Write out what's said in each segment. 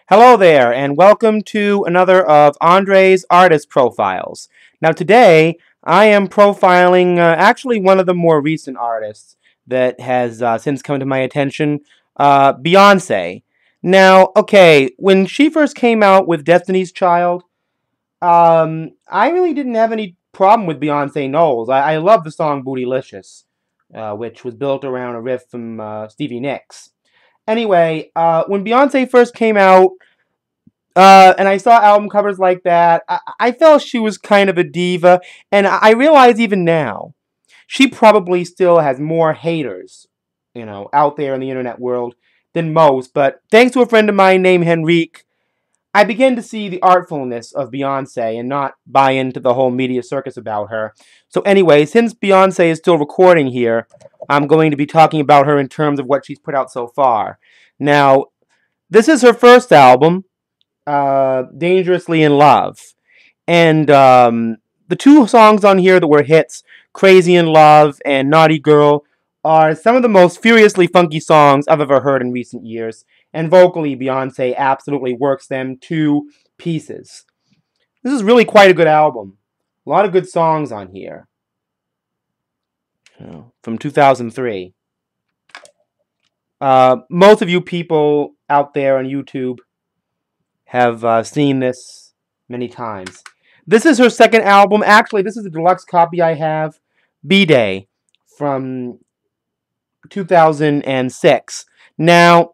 Hello there, and welcome to another of Andre's Artist Profiles. Now, today I am profiling actually one of the more recent artists that has since come to my attention, Beyonce. Now, okay, when she first came out with Destiny's Child, I really didn't have any problem with Beyonce Knowles. I love the song Bootylicious, which was built around a riff from Stevie Nicks. Anyway, when Beyonce first came out, and I saw album covers like that, I felt she was kind of a diva, and I realize even now, she probably still has more haters, out there in the internet world than most, but thanks to a friend of mine named Henrique, I began to see the artfulness of Beyonce and not buy into the whole media circus about her. So anyway, since Beyonce is still recording here, I'm going to be talking about her in terms of what she's put out so far. Now, this is her first album, Dangerously in Love. And the two songs on here that were hits, Crazy in Love and Naughty Girl, are some of the most furiously funky songs I've ever heard in recent years. And vocally, Beyonce absolutely works them to pieces. This is really quite a good album. A lot of good songs on here. From 2003. Most of you people out there on YouTube have seen this many times. This is her second album. Actually, this is a deluxe copy I have. B-Day from 2006. Now,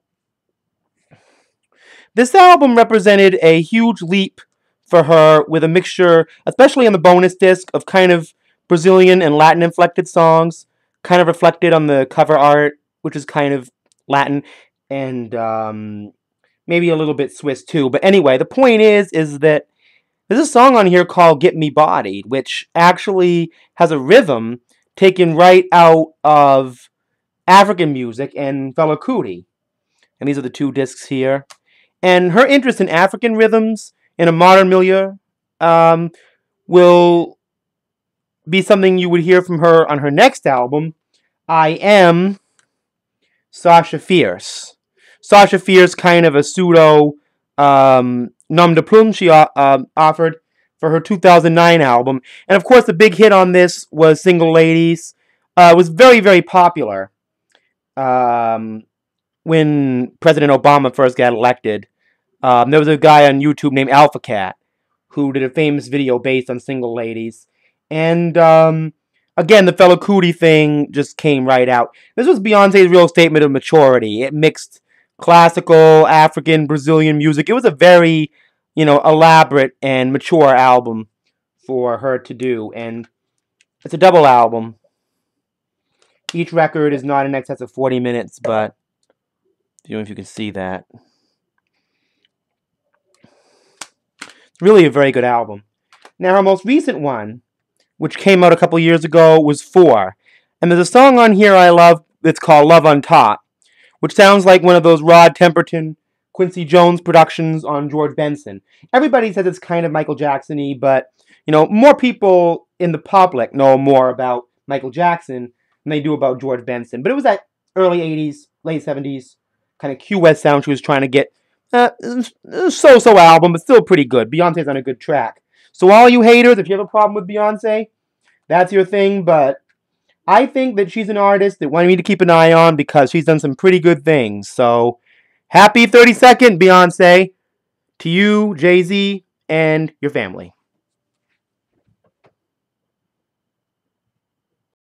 this album represented a huge leap for her with a mixture, especially on the bonus disc, of kind of Brazilian and Latin inflected songs, kind of reflected on the cover art, which is kind of Latin, and maybe a little bit Swiss too. But anyway, the point is that there's a song on here called Get Me Bodied, which actually has a rhythm taken right out of African music and Fela Kuti. And these are the two discs here. And her interest in African rhythms in a modern milieu will be something you would hear from her on her next album, I Am Sasha Fierce. Sasha Fierce, kind of a pseudo nom de plume she offered for her 2009 album. And of course, the big hit on this was Single Ladies. It was very, very popular when President Obama first got elected. There was a guy on YouTube named Alpha Cat who did a famous video based on Single Ladies. And again, the Fela Kuti thing just came right out. This was Beyonce's real statement of maturity. It mixed classical, African, Brazilian music. It was a very, elaborate and mature album for her to do. And it's a double album. Each record is not in excess of 40 minutes, but I don't know if you can see that. It's really a very good album. Now, her most recent one, which came out a couple years ago, was 4. And there's a song on here I love that's called Love on Top, which sounds like one of those Rod Temperton, Quincy Jones productions on George Benson. Everybody says it's kind of Michael Jackson-y, but, more people in the public know more about Michael Jackson than they do about George Benson. But it was that early 80s, late 70s kind of Q West sound she was trying to get. So-so album, but still pretty good. Beyonce's on a good track. So all you haters, if you have a problem with Beyonce, that's your thing, but I think that she's an artist that I need to keep an eye on because she's done some pretty good things. So, happy 32nd, Beyonce, to you, Jay-Z, and your family.